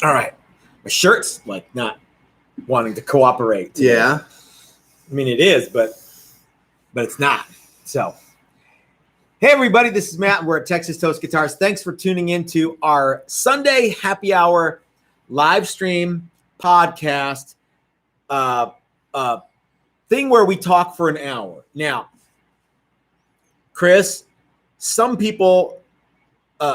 All right. My shirt's like not wanting to cooperate today. Yeah. I mean, it is, but it's not. So, hey, everybody, this is Matt. We're at Texas Toast Guitars. Thanks for tuning in to our Sunday happy hour live stream podcast thing where we talk for an hour. Now, Chris, some people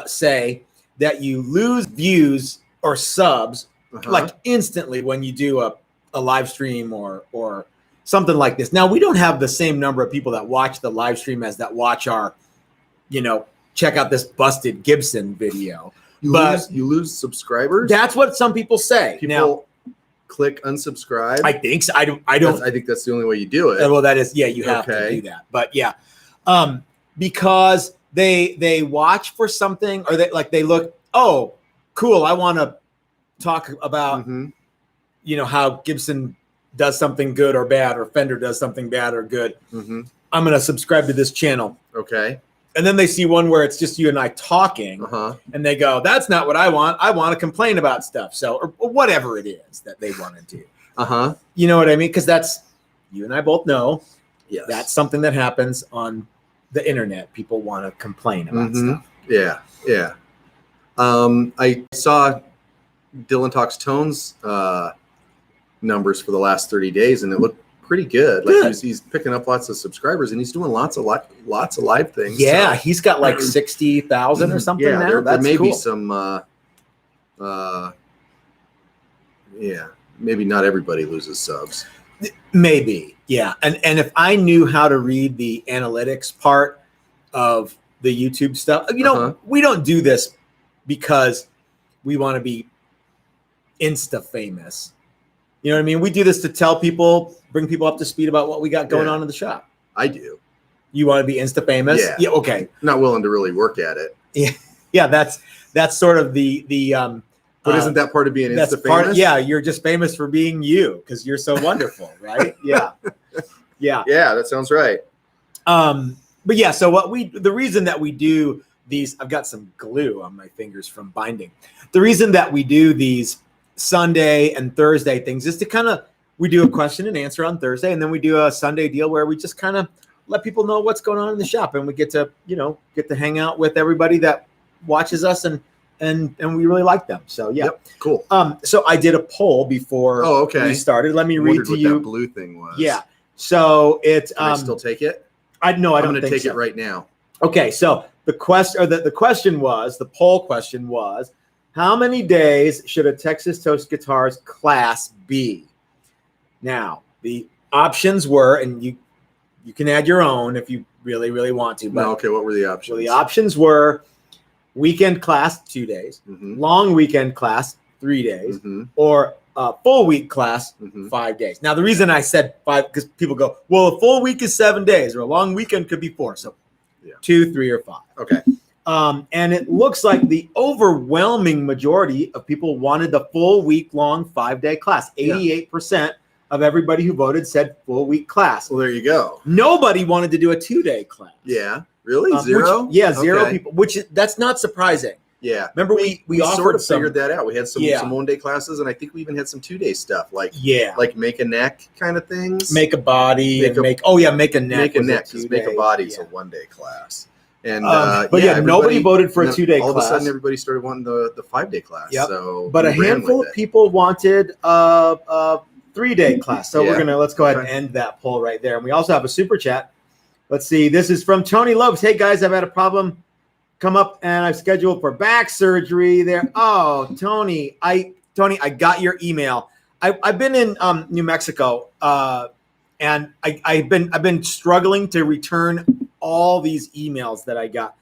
say that you lose views or subs like instantly when you do a live stream or something like this. Now, we don't have the same number of people that watch the live stream as that watch our, check out this busted Gibson video. You lose subscribers? That's what some people say. People now, click unsubscribe? I think so. I think that's the only way you do it. Well, that is, you have to do that. But yeah, because they watch for something or they look, oh, cool, I want to talk about, how Gibson does something good or bad, or Fender does something bad or good. I'm going to subscribe to this channel. Okay. And then they see one where it's just you and I talking, and they go, that's not what I want. I want to complain about stuff. So, or whatever it is that they want to do. You know what I mean? Because that's, you and I both know, that's something that happens on the internet. People want to complain about stuff. Yeah. Yeah. I saw Dylan Talks Tones numbers for the last 30 days, and it looked pretty good. Like he's picking up lots of subscribers, and he's doing lots of live things. Yeah, so he's got like 60,000 or something now. There may be some. Maybe not everybody loses subs. Maybe, yeah. And if I knew how to read the analytics part of the YouTube stuff, we don't do this because we want to be Insta famous. You know what I mean? We do this to tell people, bring people up to speed about what we got going on in the shop. I do. You want to be Insta famous? Yeah. Okay. Not willing to really work at it. Yeah. That's sort of the. But isn't that part of being Insta famous? You're just famous for being you because you're so wonderful, right? Yeah. Yeah. Yeah, that sounds right. But yeah, so the reason that we do these, I've got some glue on my fingers from binding. The reason that we do these Sunday and Thursday things is to we do a question and answer on Thursday, and then we do a Sunday deal where we just kind of let people know what's going on in the shop, and we get to hang out with everybody that watches us and we really like them. So yeah. Yep, cool. So I did a poll before we started. Let me read to you. What that blue thing was. Yeah. So it's Can I still take it? I'm going to take it right now. Okay, so the poll question was, how many days should a Texas Toast Guitars class be? Now, the options were, and you can add your own if you really, really want to. But, okay, what were the options? Well, the options were weekend class 2 days, long weekend class 3 days, or full week class 5 days. Now, the reason I said 5, because people go, well, a full week is 7 days, or a long weekend could be 4. So 2, 3, or 5. Okay. And it looks like the overwhelming majority of people wanted the full week-long 5-day class. 88% of everybody who voted said full week class. Well, there you go. Nobody wanted to do a 2-day class. Yeah. Really? Zero? Zero people, that's not surprising. Yeah. Remember, we offered sort of figured that out. We had some 1-day classes, and I think we even had some 2-day stuff, like make a neck kind of things. Make a body. Make a neck. Make a neck, because make a body is a 1-day class. And nobody voted for a 2-day class. All of a sudden, everybody started wanting the 5-day class. Yep. So, but a handful of people wanted a 3-day class. So let's go ahead and end that poll right there. And we also have a super chat. Let's see. This is from Tony Loves. Hey guys, I've had a problem come up, and I've scheduled for back surgery there. Oh, Tony, I got your email. I've been in New Mexico, and I've been struggling to return all these emails that I got.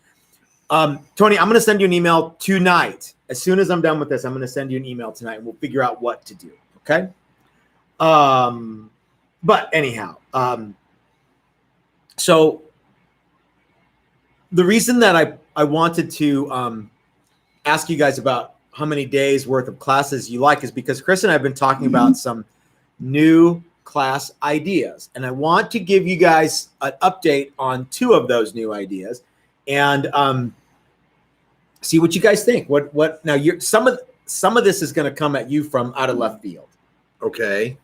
Tony, I'm going to send you an email tonight. As soon as I'm done with this, I'm going to send you an email tonight, and we'll figure out what to do. Okay. But anyhow, so the reason that I wanted to ask you guys about how many days worth of classes you like is because Chris and I have been talking about some new class ideas, and I want to give you guys an update on 2 of those new ideas and see what you guys think. What now? some of this is going to come at you from out of left field. Okay.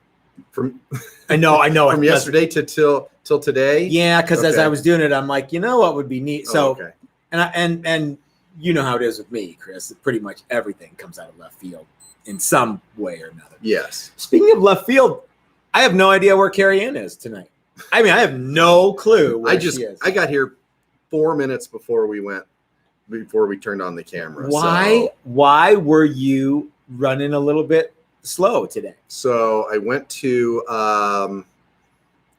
I know. From yesterday to till today. Yeah, because as I was doing it, I'm like, what would be neat? So, okay. and you know how it is with me, Chris. Pretty much everything comes out of left field in some way or another. Yes. Speaking of left field, I have no idea where Carrie Ann is tonight. I mean, I have no clue where she is. I got here 4 minutes before we turned on the camera. Why were you running a little bit slow today? So I went to you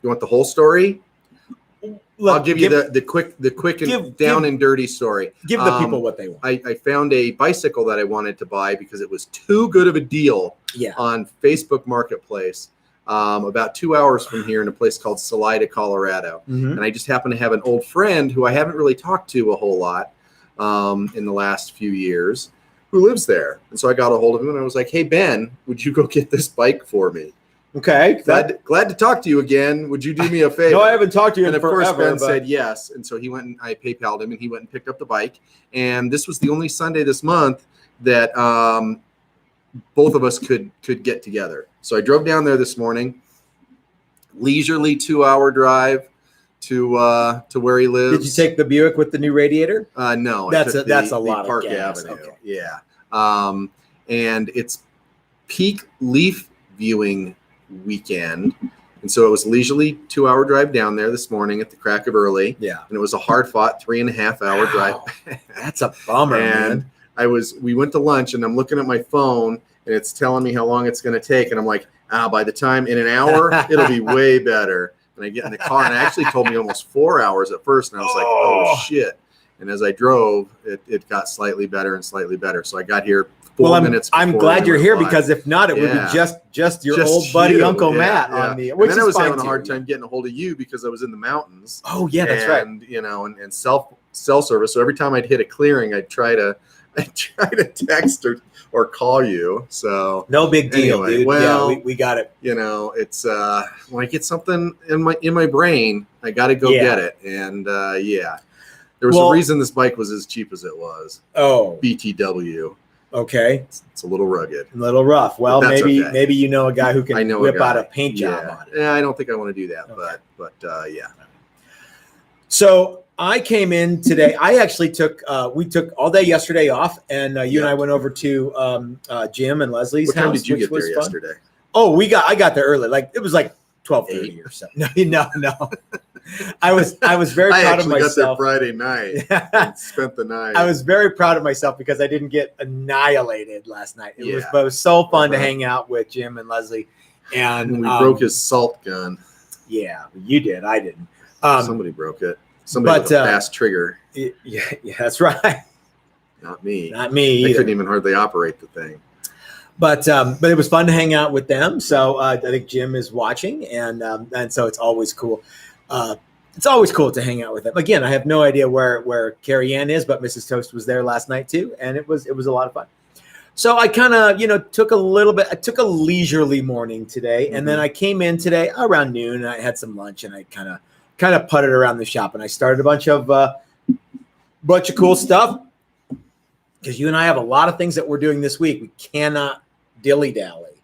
want the whole story? Look, I'll give you the quick and down and dirty story. Give the people what they want. I found a bicycle that I wanted to buy because it was too good of a deal on Facebook Marketplace. About 2 hours from here in a place called Shellooe, Colorado. And I just happen to have an old friend who I haven't really talked to a whole lot in the last few years who lives there. And so I got a hold of him and I was like, hey, Ben, would you go get this bike for me? Okay. Glad to talk to you again. Would you do me a favor? No, I haven't talked to you in forever. And of course, Ben said yes. And so he went and I PayPal'd him and he went and picked up the bike. And this was the only Sunday this month that both of us could get together. So I drove down there this morning, leisurely 2-hour drive to where he lives. Did you take the Buick with the new radiator? No, that's a lot of Park gas. Avenue. Okay. Yeah, and it's peak leaf viewing weekend, and so it was leisurely 2-hour drive down there this morning at the crack of early. Yeah, and it was a hard-fought 3.5-hour drive. That's a bummer, and man. We went to lunch, and I'm looking at my phone, and it's telling me how long it's going to take, and I'm like, by the time in an hour, it'll be way better. And I get in the car, and it actually told me almost 4 hours at first, and I was like, oh shit. And as I drove, it got slightly better and slightly better. So I got here 4 minutes before. I'm glad you're here because if not, it would be just your old buddy Uncle Matt on the. And then I was having a hard time getting a hold of you because I was in the mountains. Oh yeah, that's right. And and cell service. So every time I'd hit a clearing, I'd try to text or call you. So no big deal, dude. Well, we got it. It's when I get something in my brain, I got to go get it. And there was a reason this bike was as cheap as it was. Oh, BTW. Okay, it's a little rugged, a little rough. Well, maybe you know a guy who can whip out a paint job on it. Yeah, I don't think I want to do that, but yeah. So I came in today. I actually we took all day yesterday off, and you and I went over to Jim and Leslie's house. What time did you get there yesterday? Oh, I got there early. Like it was like 12:30 or so. No. I was very proud of myself. I got there Friday night and spent the night. I was very proud of myself because I didn't get annihilated last night. It was so fun to hang out with Jim and Leslie. And we broke his salt gun. Yeah, you did. I didn't. Somebody broke it. Somebody with a fast trigger. Yeah, that's right. Not me. Not me. They couldn't even hardly operate the thing. But it was fun to hang out with them. So I think Jim is watching, and so it's always cool. It's always cool to hang out with them. Again, I have no idea where Carrie Ann is, but Mrs. Toast was there last night too, and it was a lot of fun. So I kind of took a leisurely morning today, and then I came in today around noon, and I had some lunch, and I kind of putted around the shop, and I started a bunch of cool stuff because you and I have a lot of things that we're doing this week. We cannot dilly-dally.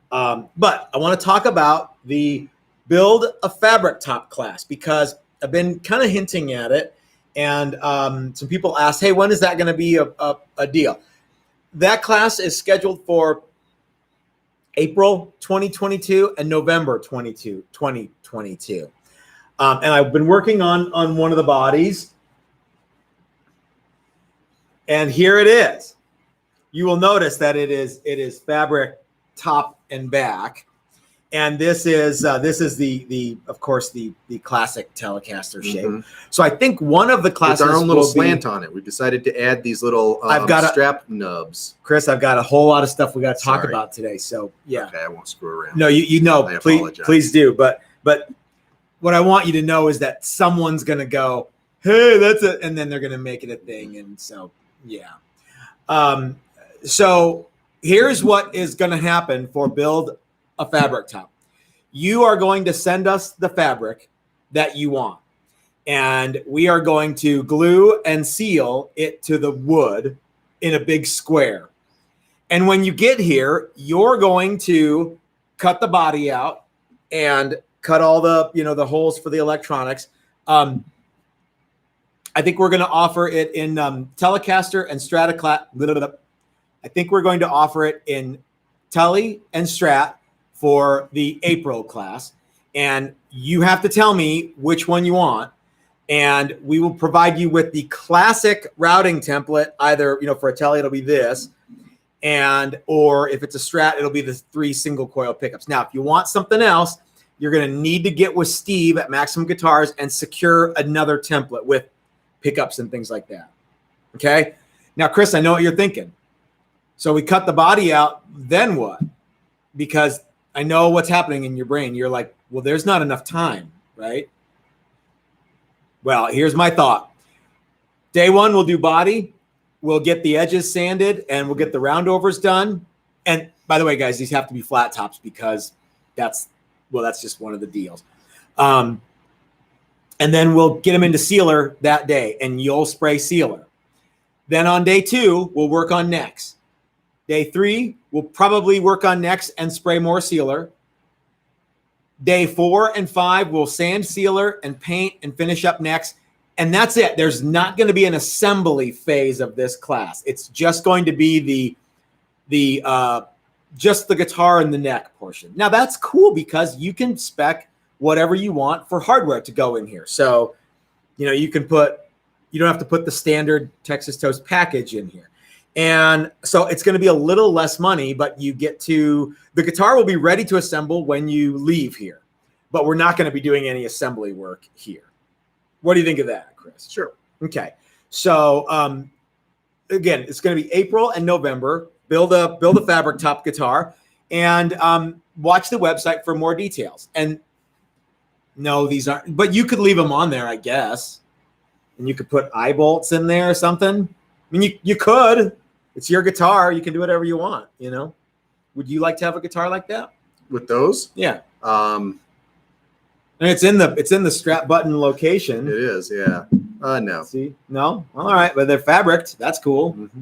But I want to talk about the Build a Fabric Top class because I've been kind of hinting at it, and some people asked, hey, when is that going to be a deal? That class is scheduled for April 2022 and November 2022. And I've been working on one of the bodies, and here it is. You will notice that it is fabric top and back. And this is the of course the classic Telecaster shape. So I think one of the classes with our own little slant on it. We decided to add these little strap nubs. Chris, I've got a whole lot of stuff we got to talk about today. So yeah. Okay, I won't screw around. No, please do. But what I want you to know is that someone's gonna go, hey, that's it, and then they're gonna make it a thing. And so yeah. So here's what is gonna happen for Build a Fabric Top. You are going to send us the fabric that you want, and we are going to glue and seal it to the wood in a big square. And when you get here, you're going to cut the body out and cut all the, the holes for the electronics. I think we're going to offer it in Telecaster and Stratoclast. I think we're going to offer it in Tele and Strat for the April class. And you have to tell me which one you want. And we will provide you with the classic routing template. Either, for a Tele, it'll be this. Or if it's a Strat, it'll be the 3 single coil pickups. Now, if you want something else, you're going to need to get with Steve at Maximum Guitars and secure another template with pickups and things like that. Okay. Now, Chris, I know what you're thinking. So we cut the body out, then what? Because I know what's happening in your brain. You're like, well, there's not enough time, right? Well, here's my thought. Day 1, we'll do body. We'll get the edges sanded and we'll get the roundovers done. And by the way, guys, these have to be flat tops because that's just one of the deals. And then we'll get them into sealer that day and you'll spray sealer. Then on day 2, we'll work on necks. Day 3, we'll probably work on necks and spray more sealer. Day 4 and 5, we'll sand sealer and paint and finish up necks. And that's it. There's not going to be an assembly phase of this class. It's just going to be just the guitar and the neck portion. Now that's cool because you can spec whatever you want for hardware to go in here. So, you don't have to put the standard Texas Toast package in here. And so it's going to be a little less money, but the guitar will be ready to assemble when you leave here, but we're not going to be doing any assembly work here. What do you think of that, Chris? Sure. Okay. So, again, it's going to be April and November. Build a fabric top guitar and watch the website for more details. And no, these aren't, but you could leave them on there, I guess. And you could put eye bolts in there or something. I mean, you could. It's your guitar. You can do whatever you want, Would you like to have a guitar like that? With those? Yeah. And it's in the strap button location. It is, yeah. No. See? No? All right. But they're fabriced. That's cool. Mm-hmm.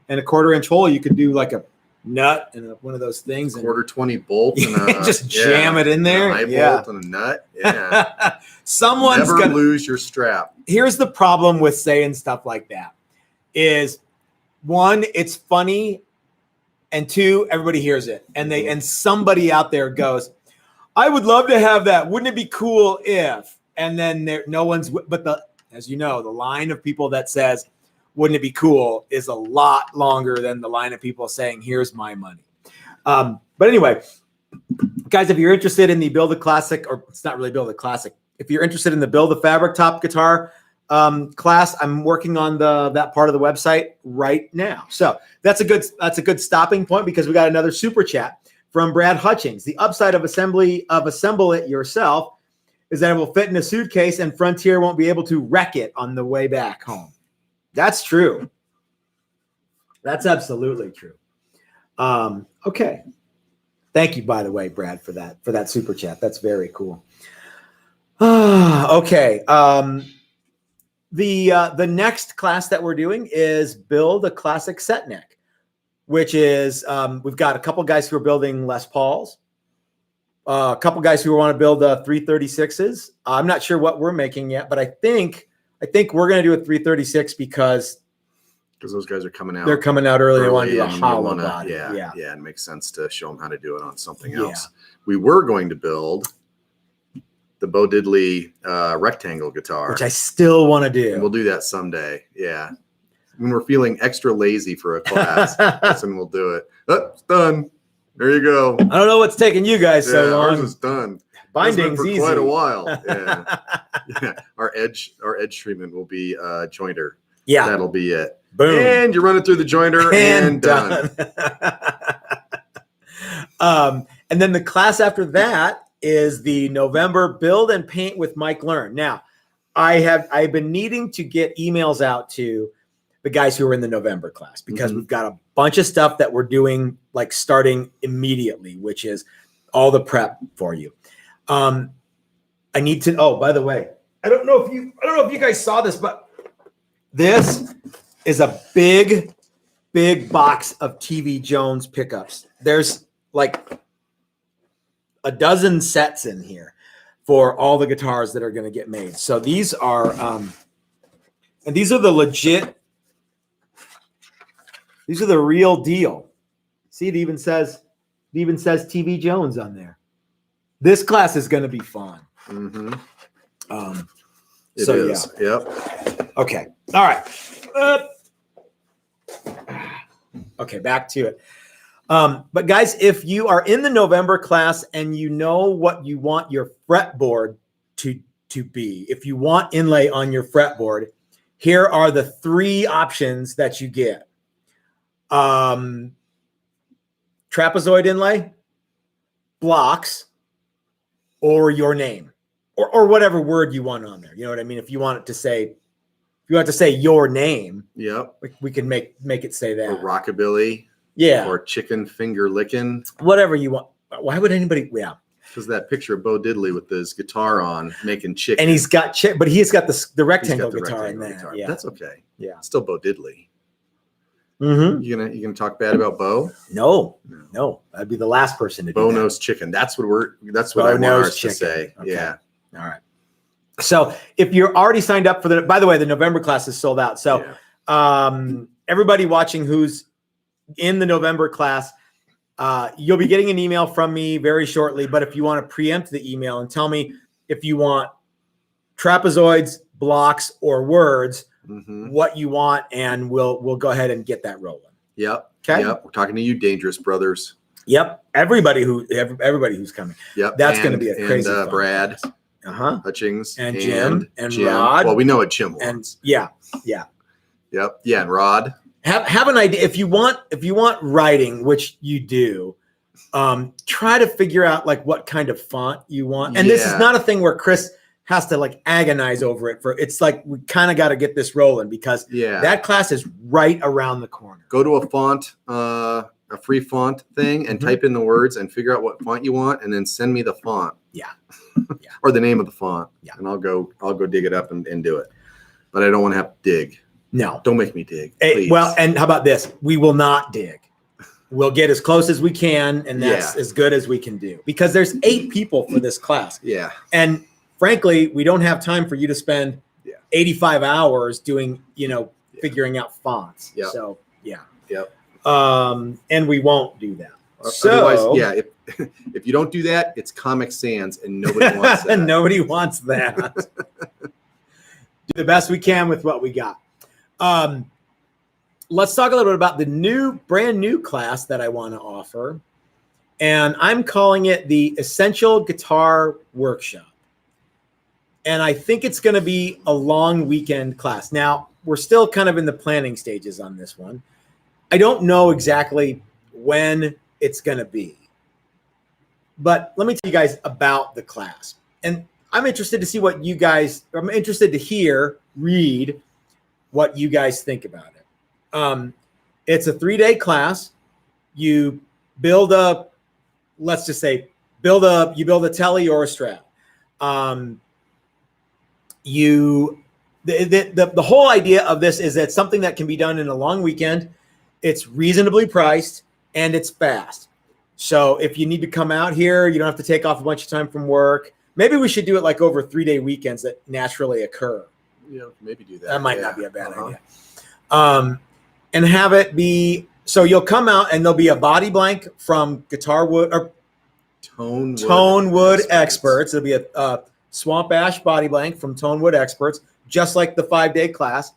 And a 1/4-inch hole, you could do like a nut and one of those things. Quarter 20 bolt and just jam it in there. An eye bolt and a nut. Yeah. Someone's never lose your strap. Here's the problem with saying stuff like that is 1, it's funny, and 2, everybody hears it. And somebody out there goes, I would love to have that. Wouldn't it be cool if? And then as you know, the line of people that says, wouldn't it be cool is a lot longer than the line of people saying, here's my money. But anyway, guys, if you're interested in the Build a Classic, or it's not really Build a Classic, if you're interested in the Build a Fabric Top guitar class, I'm working on that part of the website right now. So that's a good stopping point because we got another super chat from Brad Hutchings. The upside of assemble it yourself is that it will fit in a suitcase and Frontier won't be able to wreck it on the way back home. That's true. That's absolutely true. Okay. Thank you, by the way, Brad, for that super chat. That's very cool. Okay. The next class that we're doing is Build a Classic Set Neck, which is we've got a couple guys who are building Les Pauls, a couple guys who want to build 336s. I'm not sure what we're making yet, but I think we're going to do a 336 because those guys are coming out. They're coming out early. They want to do a hollow body. Yeah, it makes sense to show them how to do it on something else. We were going to build the Bo Diddley rectangle guitar, which I still want to do. And we'll do that someday. Yeah, when we're feeling extra lazy for a class, that's when we'll do it. Oh, it's done. There you go. I don't know what's taking you guys so long. Ours is done. Binding's for easy. Quite a while. Yeah. Our edge treatment will be jointer. Yeah, that'll be it. Boom. And you run it through the jointer and done. And then the class after that is the November Build and Paint with Mike Learn. Now, I've been needing to get emails out to the guys who are in the November class because we've got a bunch of stuff that we're doing, like starting immediately, which is all the prep for you. I need to. Oh, by the way, I don't know if you guys saw this, but this is a big big box of TV Jones pickups. There's like a dozen sets in here for all the guitars that are going to get made. So these are, and these are the legit, these are the real deal. See, it even says TV Jones on there. This class is going to be fun. Mm-hmm. It is. Yeah. Yep. Okay. All right. Okay, back to it. But guys, if you are in the November class and you know what you want your fretboard to be, if you want inlay on your fretboard, here are the 3 options that you get. Trapezoid inlay, blocks, or your name, or whatever word you want on there. You know what I mean? If you want it to say, if you want to say your name, yep, we can make it say that. Or rockabilly, yeah, or chicken finger licking, whatever you want. Why would anybody? Yeah, because that picture of Bo Diddley with his guitar on making chicken, and he's got but he's got the rectangle guitar in there. Guitar. Yeah, that's okay. Yeah, still Bo Diddley. Mm-hmm. You gonna talk bad about Bo? No, that'd be the last person to do Bo that. knows chicken. That's what I want ours to say. Okay. Yeah. All right. So if you're already signed up for by the way, the November class is sold out. So everybody watching who's in the November class, you'll be getting an email from me very shortly. But if you want to preempt the email and tell me if you want trapezoids, blocks, or words, what you want, and we'll go ahead and get that rolling. Yep. Okay. Yep. We're talking to you, Dangerous Brothers. Yep. Everybody who's coming. Yep. That's going to be a crazy. And Brad. Uh-huh. Hutchings and Jim and Rod. Well, we know what Jim wants. And yeah. Yep. Yeah, and Rod. Have an idea if you want writing, which you do. Try to figure out like what kind of font you want. And this is not a thing where Chris has to like agonize over it. It's like we kind of got to get this rolling because that class is right around the corner. Go to a font, a free font thing, and type in the words and figure out what font you want, and then send me the font. Yeah. Or the name of the font. Yeah. And I'll go dig it up and do it. But I don't want to have to dig. No. Don't make me dig. Please. Well, and how about this? We will not dig. We'll get as close as we can, and that's as good as we can do. Because there's 8 people for this class. Yeah. And frankly, we don't have time for you to spend 85 hours doing, figuring out fonts. Yep. So, yeah. Yep. And we won't do that. Otherwise, if you don't do that, it's Comic Sans, and nobody wants that. Nobody wants that. Do the best we can with what we got. Let's talk a little bit about the brand new class that I want to offer. And I'm calling it the Essential Guitar Workshop. And I think it's going to be a long weekend class. Now, we're still kind of in the planning stages on this one. I don't know exactly when it's going to be. But let me tell you guys about the class. And I'm interested to see I'm interested to read what you guys think about it. It's a 3-day class. You build a telly or a Strat. The whole idea of this is that something that can be done in a long weekend. It's reasonably priced and it's fast. So if you need to come out here, you don't have to take off a bunch of time from work. Maybe we should do it like over 3-day weekends that naturally occur. Yeah, maybe do that. That might not be a bad idea. And have it be, so you'll come out and there'll be a body blank from Guitar Wood or Tone Wood Experts. There'll be a Swamp Ash body blank from Tone Wood Experts, just like the 5-day class.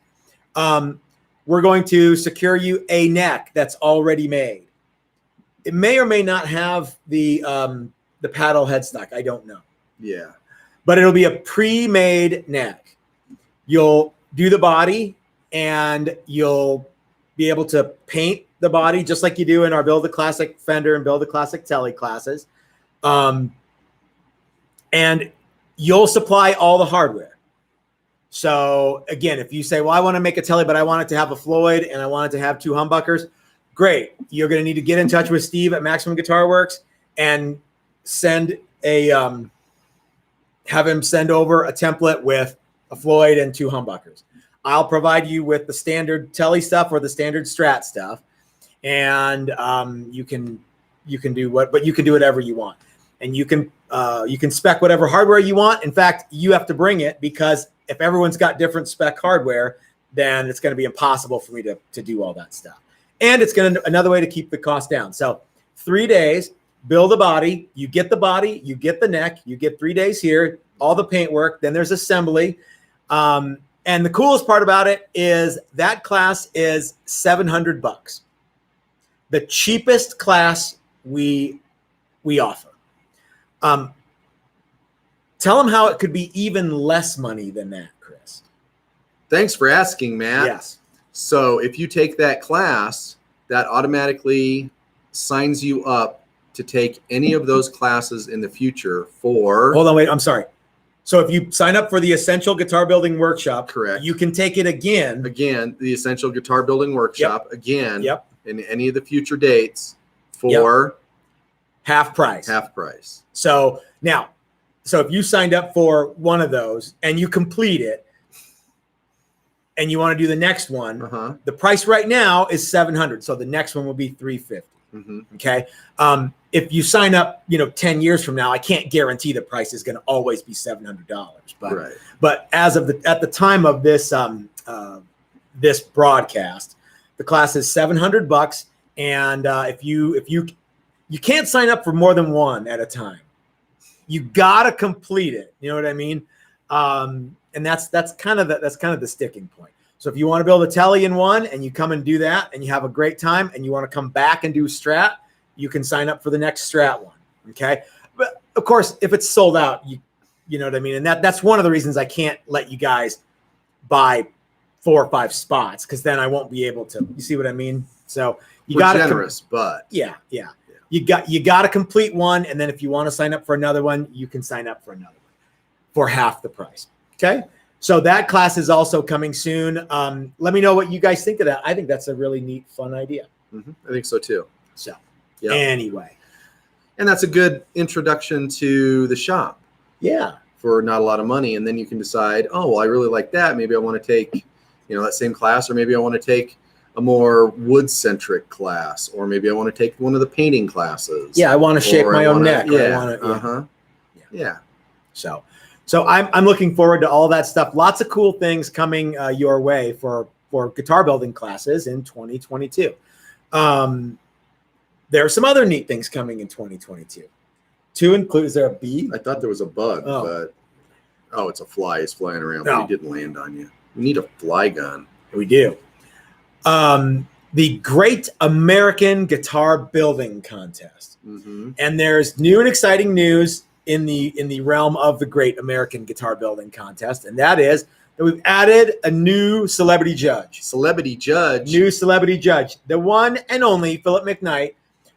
We're going to secure you a neck that's already made. It may or may not have the paddle headstock. I don't know. Yeah. But it'll be a pre-made neck. You'll do the body and you'll be able to paint the body just like you do in our Build a Classic Fender and Build a Classic Telly classes. And you'll supply all the hardware. So again, if you say, well, I want to make a Telly, but I want it to have a Floyd and I want it to have 2 humbuckers, great. You're going to need to get in touch with Steve at Maximum Guitar Works and have him send over a template with a Floyd and 2 humbuckers. I'll provide you with the standard Telly stuff or the standard Strat stuff. and you can do whatever you want, and you can spec whatever hardware you want. In fact, you have to bring it, because if everyone's got different spec hardware, then it's going to be impossible for me to do all that stuff. And it's another way to keep the cost down. So 3 days, build a body, you get the neck, you get 3 days here, all the paint work, then there's assembly. And the coolest part about it is that class is $700. The cheapest class we offer. Tell them how it could be even less money than that, Chris. Thanks for asking, Matt. Yes. So if you take that class, that automatically signs you up to take any of those classes in the future for... Hold on, wait, I'm sorry. So if you sign up for the Essential Guitar Building Workshop, correct, you can take it again. Again, the Essential Guitar Building Workshop, again, in any of the future dates for half price. Half price. So now, if you signed up for one of those and you complete it, and you want to do the next one, the price right now is $700. So the next one will be $350. Okay. If you sign up, 10 years from now, I can't guarantee the price is going to always be $700. But at the time of this this broadcast, the class is $700. And if you can't sign up for more than one at a time, you gotta complete it. You know what I mean? And that's kind of the sticking point. So if you want to build a telly in one and you come and do that and you have a great time and you want to come back and do Strat, you can sign up for the next Strat one. Okay. But of course, if it's sold out, you know what I mean? And that's one of the reasons I can't let you guys buy 4 or 5 spots, because then I won't be able to. You see what I mean? So you got to generous, but yeah. You got to complete one, and then if you want to sign up for another one, you can sign up for another one for half the price. Okay. So that class is also coming soon. Let me know what you guys think of that. I think that's a really neat, fun idea. I think so too. So anyway. And that's a good introduction to the shop. Yeah. For not a lot of money. And then you can decide, oh, well, I really like that. Maybe I want to take, that same class, or maybe I want to take a more wood-centric class, or maybe I want to take one of the painting classes. Yeah, I want to shape my own neck. Yeah. So I'm looking forward to all that stuff. Lots of cool things coming your way for guitar building classes in 2022. There are some other neat things coming in 2022. To include, is there a bee? I thought there was a bug, but it's a fly. It's flying around, but he didn't land on you. We need a fly gun. We do. The Great American Guitar Building Contest. And there's new and exciting news in the realm of the Great American Guitar Building Contest, and that is that we've added a new celebrity judge. New celebrity judge. The one and only Philip McKnight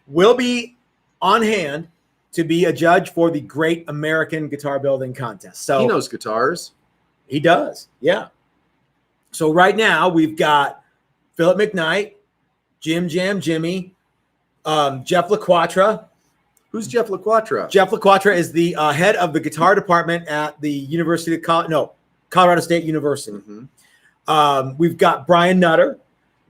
will be on hand to be a judge for the Great American Guitar Building Contest. So he knows guitars. He does, yeah. So right now we've got Philip McKnight, Jim Jimmy, Jeff LaQuatra. Who's Jeff LaQuatra? Jeff LaQuatra is the head of the guitar department at the University of Colorado State University. We've got Brian Nutter.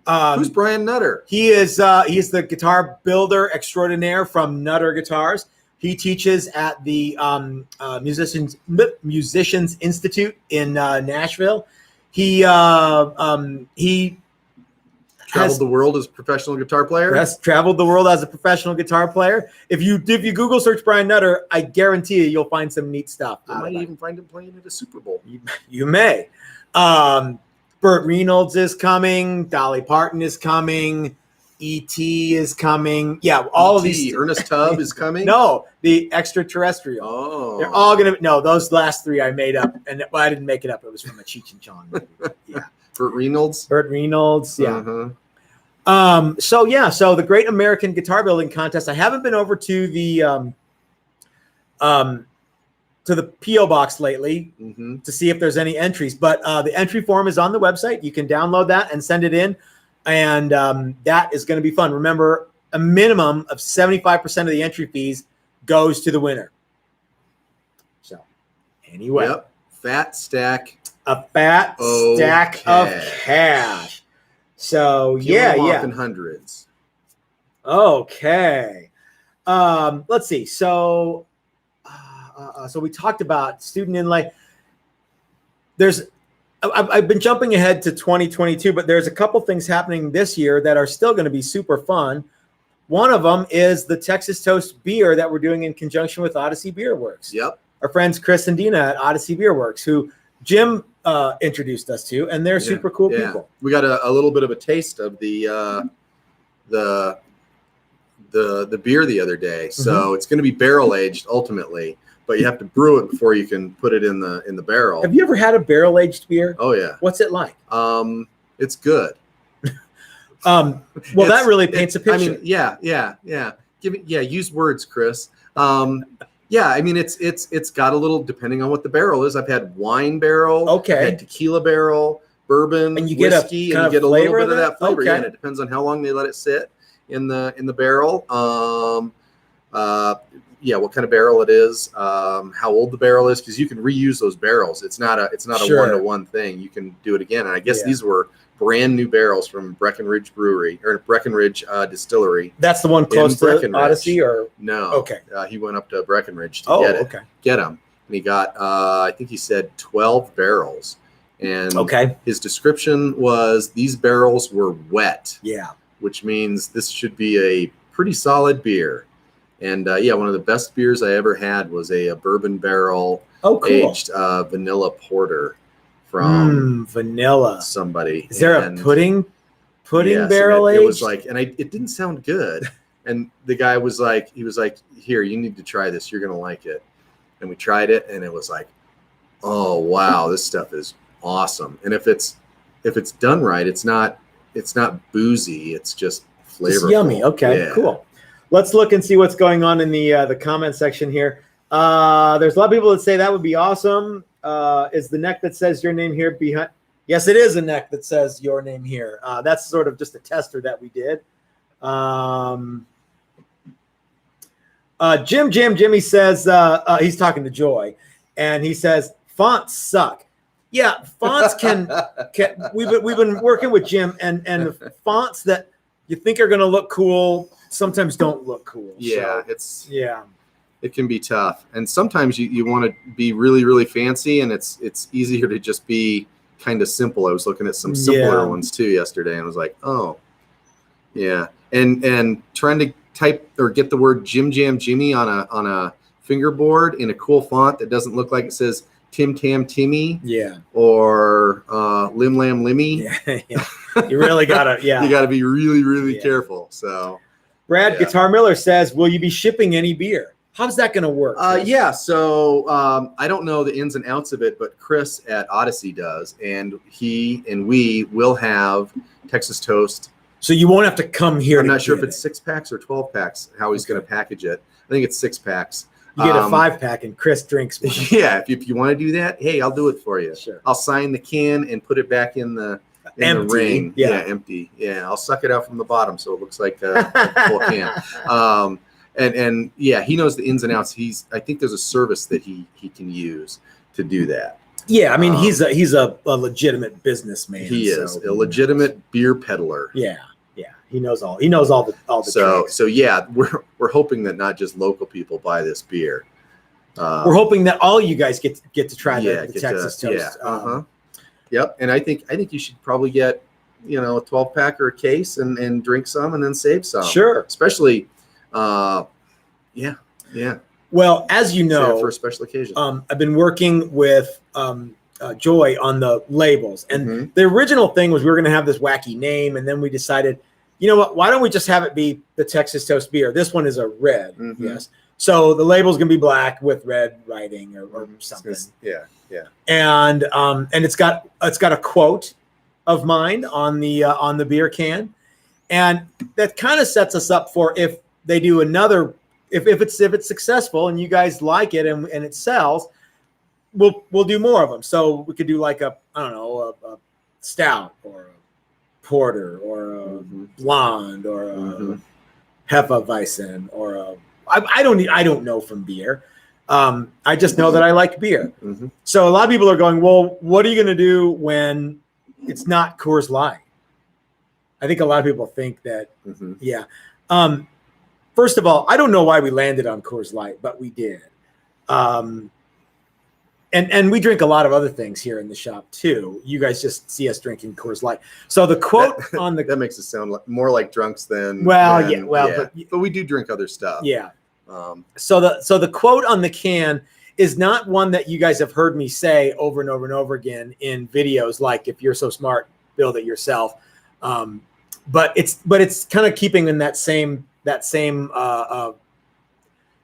Who's Brian Nutter? He's the guitar builder extraordinaire from Nutter Guitars. He teaches at the Musicians Institute in Nashville. He traveled the world as a professional guitar player. Has traveled the world as a professional guitar player. If you Google search Brian Nutter, I guarantee you'll find some neat stuff. You might even find him playing at a Super Bowl. You may. Burt Reynolds is coming. Dolly Parton is coming. E.T. is coming. Yeah, all of these. Ernest Tubb is coming. No, the extraterrestrial. Oh, they're all gonna. No, those last 3 I made up, and I didn't make it up. It was from a Cheech and Chong movie. Yeah. Burt Reynolds. Yeah. So the Great American Guitar Building Contest. I haven't been over to the P.O. box lately to see if there's any entries, but the entry form is on the website. You can download that and send it in, and that is going to be fun. Remember, a minimum of 75% of the entry fees goes to the winner. So anyway, a fat stack of cash. So in hundreds. Okay. Let's see. So we talked about student inlay. I've been jumping ahead to 2022, but there's a couple things happening this year that are still going to be super fun. One of them is the Texas Toast beer that we're doing in conjunction with Odyssey Beer Works. Yep. Our friends Chris and Dina at Odyssey Beer Works, who Jim introduced us to, and they're super cool people. We got a little bit of a taste of the beer the other day. So it's going to be barrel aged ultimately, but you have to brew it before you can put it in the barrel. Have you ever had a barrel aged beer? Oh yeah. What's it like? It's good. That really paints a picture. I mean, use words, Chris. I mean, it's got a little, depending on what the barrel is. I've had wine barrel, I've had tequila barrel, bourbon, and you whiskey, get and you get a little bit of that flavor. Okay. Yeah, and it depends on how long they let it sit in the barrel. What kind of barrel it is, how old the barrel is, because you can reuse those barrels. It's not a one-to-one thing. You can do it again. And I guess these were brand new barrels from Breckenridge Distillery. That's the one close to Odyssey, or no? Okay. He went up to Breckenridge to get them, and he got I think he said 12 barrels. And his description was these barrels were wet. Yeah. Which means this should be a pretty solid beer. And one of the best beers I ever had was a bourbon barrel aged vanilla porter from vanilla somebody. Is there a pudding barrel aged? It was like, and it didn't sound good. And the guy was like, here, you need to try this. You're gonna like it. And we tried it, and it was like, oh wow, this stuff is awesome. And if it's done right, it's not boozy. It's just flavorful. It's yummy. Okay, cool. Let's look and see what's going on in the comment section here. There's a lot of people that say that would be awesome. Is the neck that says your name here behind? Yes, it is a neck that says your name here. That's sort of just a tester that we did. Jimmy says he's talking to Joy, and he says fonts suck. Yeah, fonts can we've been working with Jim, and the fonts that you think are going to look cool sometimes don't look cool. Yeah, so, it can be tough, and sometimes you want to be really, really fancy, and it's easier to just be kind of simple. I was looking at some simpler ones too yesterday, and I was like, oh, yeah, and trying to type or get the word Jim Jam Jimmy on a fingerboard in a cool font that doesn't look like it says Tim Tam Timmy, or Lim Lam Limmy. Yeah. You really gotta, you gotta be really, really careful. So. Brad Guitar Miller says, will you be shipping any beer? How's that going to work? So I don't know the ins and outs of it, but Chris at Odyssey does, and he and we will have Texas Toast. So you won't have to come here. I'm not sure if it's 6-packs or 12-packs, how he's going to package it. I think it's 6-packs. You get a 5-pack and Chris drinks one. Yeah, if you want to do that, hey, I'll do it for you. Sure. I'll sign the can and put it back in the ring. Yeah, empty. Yeah, I'll suck it out from the bottom so it looks like a full can. And he knows the ins and outs. I think there's a service that he can use to do that. Yeah, I mean he's a legitimate businessman. He is a legitimate beer peddler. Yeah. He knows all the tricks. So yeah, we're hoping that not just local people buy this beer. We're hoping that all you guys get to try the Texas Toast. Yep, and I think you should probably get a 12-pack or a case and drink some and then save some. Sure, especially, Well, as you know, for a special occasion. I've been working with Joy on the labels, and the original thing was we were going to have this wacky name, and then we decided, you know what? Why don't we just have it be the Texas Toast beer? This one is a red, yes. So the label's going to be black with red writing or something. Yeah. And it's got a quote of mine on the beer can, and that kind of sets us up for if they do another, if it's successful and you guys like it and it sells, we'll do more of them. So we could do like a stout or a porter or a blonde or a Hefeweizen or a I don't know from beer. I just know that I like beer. So a lot of people are going, well, what are you going to do when it's not Coors Light? I think a lot of people think that, First of all, I don't know why we landed on Coors Light, but we did. And we drink a lot of other things here in the shop too. You guys just see us drinking Coors Light. So the quote on the that makes it sound more like drunks than but we do drink other stuff. Yeah. So the quote on the can is not one that you guys have heard me say over and over and over again in videos, like if you're so smart, build it yourself. But it's kind of keeping in that same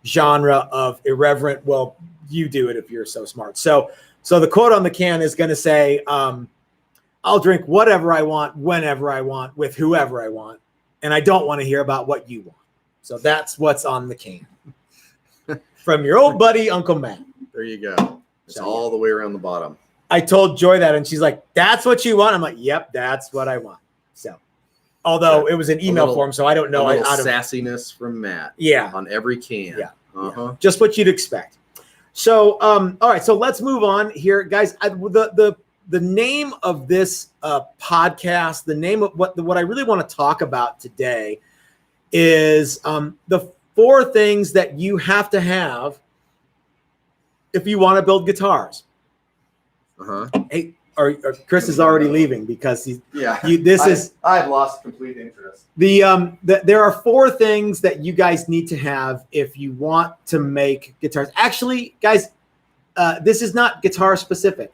genre of irreverent. Well, you do it if you're so smart. So the quote on the can is going to say, I'll drink whatever I want, whenever I want, with whoever I want. And I don't want to hear about what you want. So that's what's on the can. From your old buddy, Uncle Matt. There you go. It's all the way around the bottom. I told Joy that, and she's like, that's what you want? I'm like, yep, that's what I want. So, although it was an email form, so I don't know. A little sassiness from Matt. Yeah. On every can. Yeah. Yeah. Just what you'd expect. So, all right. So let's move on here, guys. The name of this podcast, the name of what I really want to talk about today is the 4 things that you have to have if you want to build guitars. Hey, or Chris is already leaving because he's I've lost complete interest. There are 4 things that you guys need to have if you want to make guitars. Actually, guys, this is not guitar specific.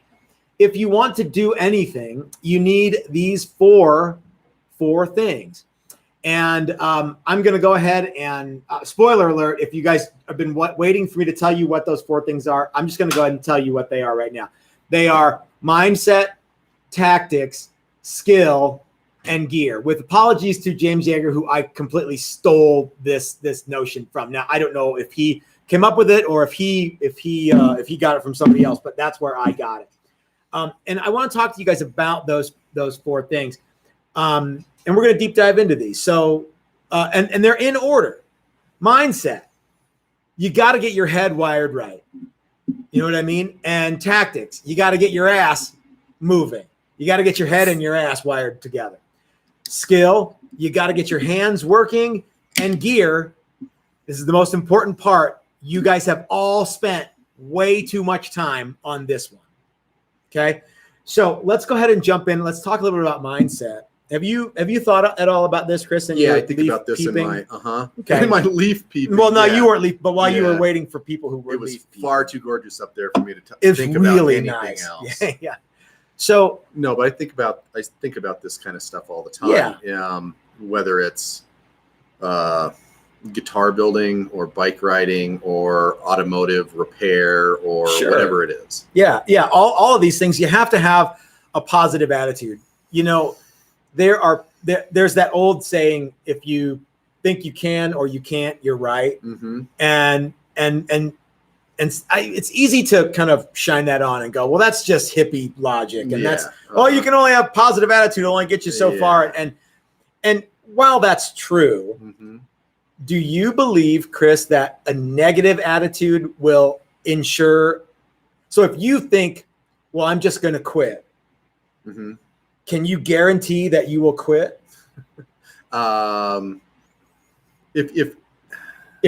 If you want to do anything, you need these four things. And I'm going to go ahead and spoiler alert. If you guys have been waiting for me to tell you what those 4 things are, I'm just going to go ahead and tell you what they are right now. They are mindset, tactics, skill, and gear. With apologies to James Yeager, who I completely stole this notion from. Now I don't know if he came up with it or if he got it from somebody else, but that's where I got it. And I want to talk to you guys about those 4 things. And we're going to deep dive into these. So, and they're in order. Mindset. You got to get your head wired right. You know what I mean? And tactics. You got to get your ass moving. You got to get your head and your ass wired together. Skill. You got to get your hands working. And gear. This is the most important part. You guys have all spent way too much time on this one. Okay? So let's go ahead and jump in. Let's talk a little bit about mindset. Have you thought at all about this, Chris? Yeah, I think about this peeping? In my leaf peeping. Well, no, you weren't leaf, but while you were waiting for people who were leaf, it was far too gorgeous up there for me to think really about anything else. Yeah. So no, but I think about this kind of stuff all the time. Yeah. Whether it's guitar building or bike riding or automotive repair or whatever it is. Yeah. All of these things, you have to have a positive attitude. You know. There's that old saying, if you think you can or you can't, you're right. Mm-hmm. And it's easy to kind of shine that on and go, well, that's just hippie logic. And that's, you can only have positive attitude, only get you so far. And while that's true, mm-hmm. do you believe, Chris, that a negative attitude will ensure? So if you think, well, I'm just going to quit. Mm-hmm. Can you guarantee that you will quit? If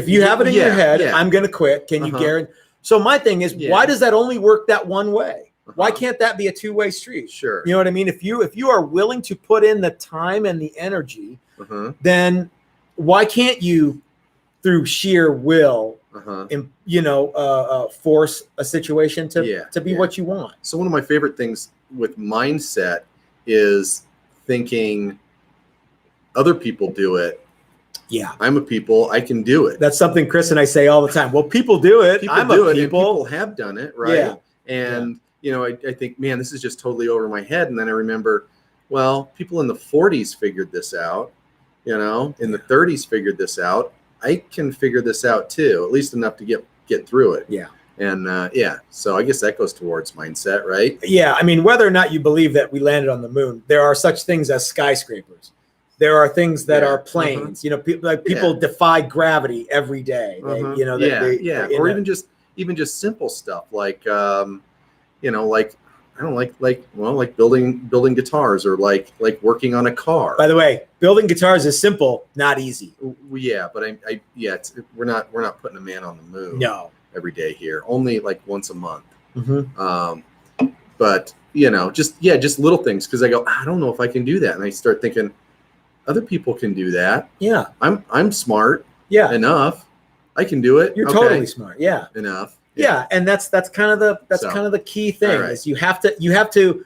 you have it in your head, I'm going to quit. Can you guarantee? So my thing is, why does that only work that one way? Why can't that be a 2-way street? Sure. You know what I mean? If you are willing to put in the time and the energy, then why can't you, through sheer will, force a situation to be what you want? So one of my favorite things with mindset is thinking other people do it. Yeah. I'm a people. I can do it. That's something Chris and I say all the time. Well, people do it. People have done it. Right. Yeah. And, I think, man, this is just totally over my head. And then I remember, well, people in the 40s figured this out, in the 30s figured this out. I can figure this out too, at least enough to get through it. Yeah. And so I guess that goes towards mindset, right? Yeah, I mean, whether or not you believe that we landed on the moon, there are such things as skyscrapers. There are things that are planes. People defy gravity every day. Or even just simple stuff like, like I don't like building guitars or like working on a car. By the way, building guitars is simple, not easy. Yeah, but we're not putting a man on the moon. No. Every day here, only like once a month. Mm-hmm. But just little things, because I go, I don't know if I can do that, and I start thinking other people can do that. Yeah, I'm smart. Yeah, enough. I can do it. You're totally smart. Yeah, enough. Yeah, and that's kind of the key thing is you have to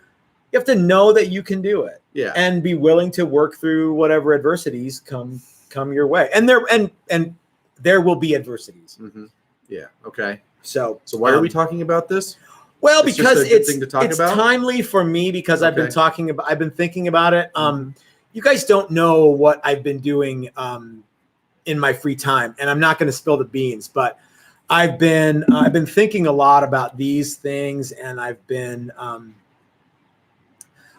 know that you can do it. Yeah, and be willing to work through whatever adversities come your way, and there will be adversities. Mm-hmm. Yeah. Okay. So why are we talking about this? Well, because it's timely for me, because I've been thinking about it. You guys don't know what I've been doing in my free time, and I'm not going to spill the beans, but I've been thinking a lot about these things, and I've been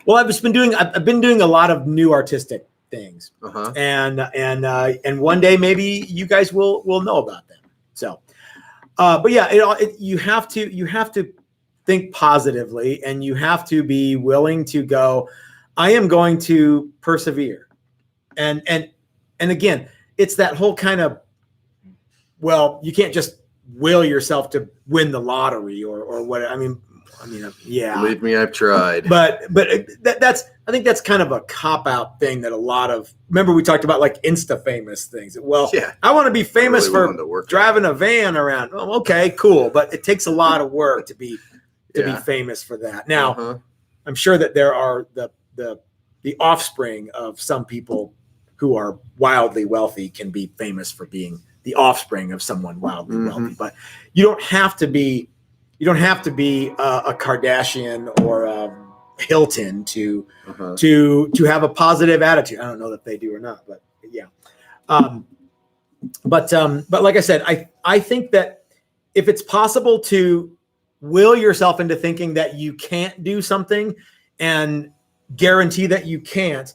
doing a lot of new artistic things, and one day maybe you guys will know about them. So, but yeah, you have to think positively, and you have to be willing to go, I am going to persevere. And again, it's that whole kind of, well, you can't just will yourself to win the lottery or what. I mean, yeah. Believe me, I've tried. But I think that's kind of a cop-out thing that a lot of, remember we talked about like Insta famous things. Well, yeah, I want to be famous for driving a van around. Oh, okay, cool. But it takes a lot of work to be famous for that. Now, I'm sure that there are the offspring of some people who are wildly wealthy can be famous for being the offspring of someone wildly wealthy, but you don't have to be a Kardashian or a Hilton to have a positive attitude. I don't know that they do or not, but yeah. But like I said, I think that if it's possible to will yourself into thinking that you can't do something and guarantee that you can't,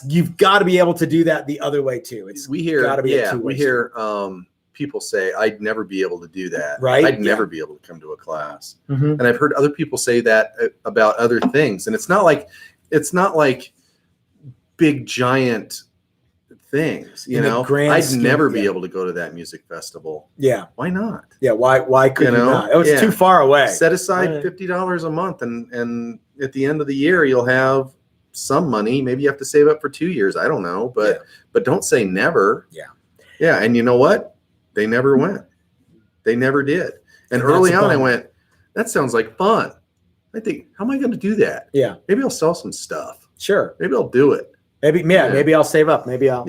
you've got to be able to do that the other way too. We hear people say, I'd never be able to do that. Right. I'd never be able to come to a class. And I've heard other people say that about other things. And it's not like big giant things, I'd never be able to go to that music festival. Yeah. Why not? Yeah. Why could you not? Oh, it's too far away. Set aside $50 a month, and at the end of the year, you'll have some money. Maybe you have to save up for 2 years. I don't know, but don't say never. Yeah. Yeah. And you know what? They never went. They never did. And early on, I went, that sounds like fun. I think, how am I going to do that? Yeah. Maybe I'll sell some stuff. Sure. Maybe I'll do it. Maybe I'll save up. Maybe I'll.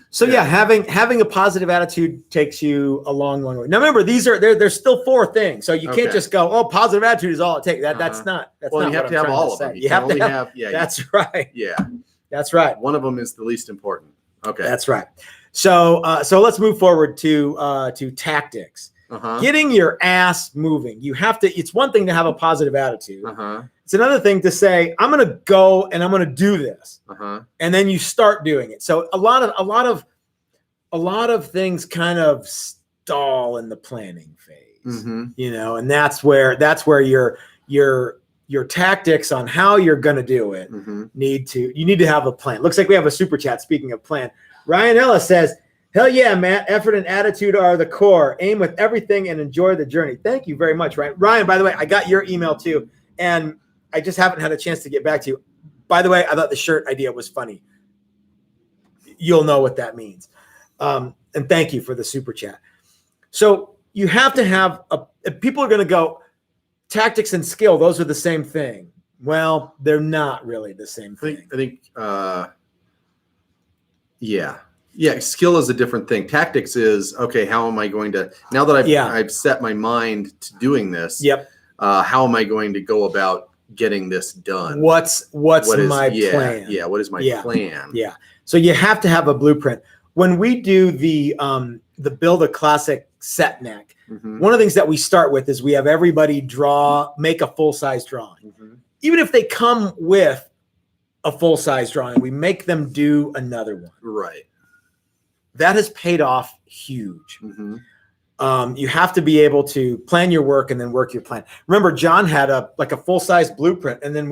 So having a positive attitude takes you a long way. Now remember, there's still 4 things. So you can't just go, oh, positive attitude is all it takes. That's not. Well, you have to have all of them. You have to have. That's right. Yeah. That's right. One of them is the least important. Okay. That's right. So let's move forward to tactics. Getting your ass moving. You have to. It's one thing to have a positive attitude. It's another thing to say, I'm going to go and I'm going to do this, and then you start doing it. So a lot of things kind of stall in the planning phase, and that's where your tactics on how you're going to do it you need to have a plan. Looks like we have a super chat. Speaking of plan, Ryan Ellis says, hell yeah, Matt, effort and attitude are the core. Aim with everything and enjoy the journey. Thank you very much, Ryan. Ryan, by the way, I got your email too, and I just haven't had a chance to get back to you. By the way, I thought the shirt idea was funny. You'll know what that means. And thank you for the super chat. So you have to have people are going to go, tactics and skill, those are the same thing. Well, they're not really the same thing. I think skill is a different thing. Tactics is, okay, how am I going to, now that I've set my mind to doing this, how am I going to go about getting this done? What's my plan? Yeah, what is my plan? Yeah. So you have to have a blueprint. When we do the Build a Classic set neck, one of the things that we start with is we have everybody make a full-size drawing. Even if they come with a full-size drawing, we make them do another one. Right. That has paid off huge. You have to be able to plan your work and then work your plan. Remember, John had a full-size blueprint, and then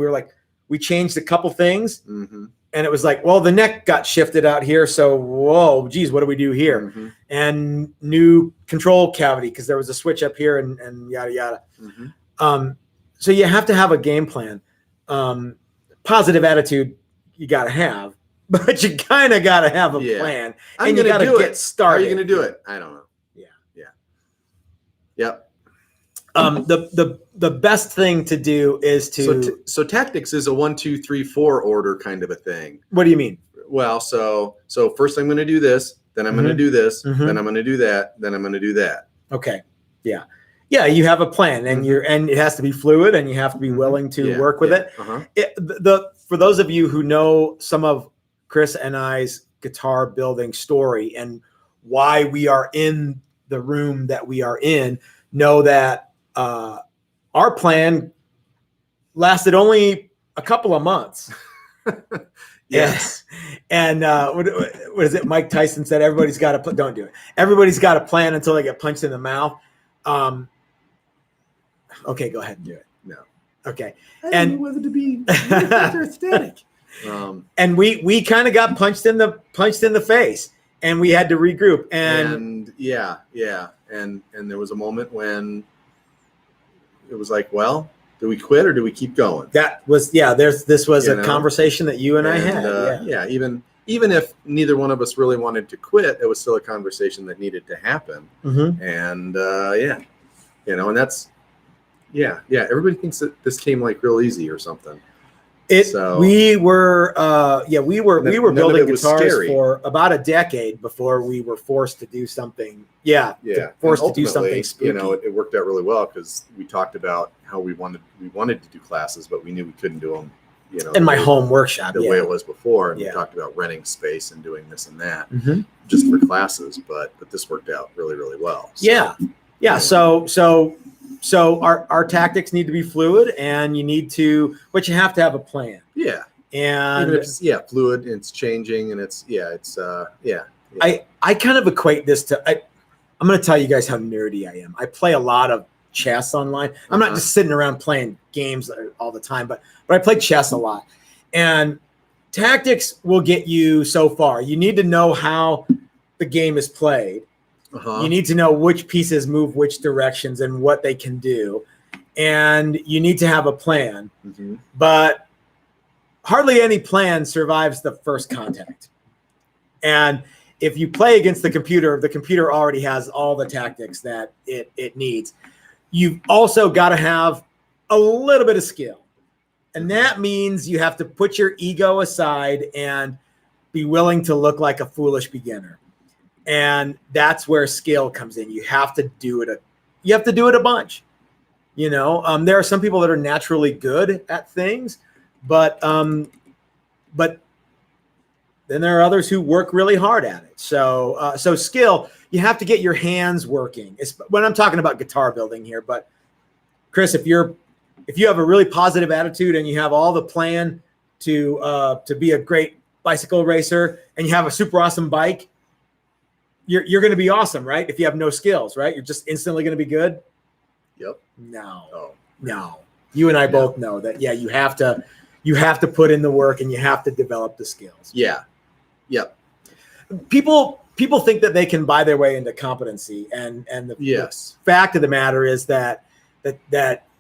we changed a couple things, and it was like, well, the neck got shifted out here, so whoa, geez, what do we do here? And new control cavity because there was a switch up here, and yada yada. So you have to have a game plan. Positive attitude you got to have, but you kind of got to have a plan, and you got to get started. How are you going to do it? I don't know. Yep. The best thing to do is to so tactics is a 1, 2, 3, 4 order kind of a thing. What do you mean? Well, so first I'm going to do this, then I'm going to do this, then I'm going to do that, then I'm going to do that. Okay. Yeah. Yeah, you have a plan, and and it has to be fluid, and you have to be willing to work with it. For those of you who know some of Chris and I's guitar building story and why we are in the room that we are in, know that our plan lasted only a couple of months. Yes. And what is it? Mike Tyson said, everybody's got to don't do it. Everybody's got a plan until they get punched in the mouth. Okay, go ahead and do it. No. Okay. I don't know whether to be ecstatic. And we kind of got punched in the face, and we had to regroup. And yeah. And there was a moment when it was like, well, do we quit or do we keep going? That was this was a conversation that you and I had. Even if neither one of us really wanted to quit, it was still a conversation that needed to happen. And and that's everybody thinks that this came like real easy or something. We were building guitars for about a decade before we were forced to do something. Forced to do something spooky. It worked out really well because we talked about how we wanted to do classes, but we knew we couldn't do them. In my home workshop, the way it was before, and we talked about renting space and doing this and that just for classes. But this worked out really, really well. So, So our tactics need to be fluid, and but you have to have a plan. Yeah. And even if it's fluid, it's changing, and I kind of equate this to I'm going to tell you guys how nerdy I am. I play a lot of chess online. I'm not just sitting around playing games all the time, but I play chess a lot. And tactics will get you so far. You need to know how the game is played. You need to know which pieces move which directions and what they can do. And you need to have a plan. But hardly any plan survives the first contact. And if you play against the computer already has all the tactics that it needs. You've also got to have a little bit of skill. And that means you have to put your ego aside and be willing to look like a foolish beginner. And that's where skill comes in. You have to do it. You have to do it a bunch. There are some people that are naturally good at things, but then there are others who work really hard at it. So skill, you have to get your hands working. It's when I'm talking about guitar building here. But Chris, if you have a really positive attitude and you have all the plan to be a great bicycle racer and you have a super awesome bike, you're going to be awesome, right? If you have no skills, right? You're just instantly going to be good. Yep. No. You and I both know that. Yeah, you have to put in the work and you have to develop the skills. Yeah. Yep. People think that they can buy their way into competency, and the fact of the matter is that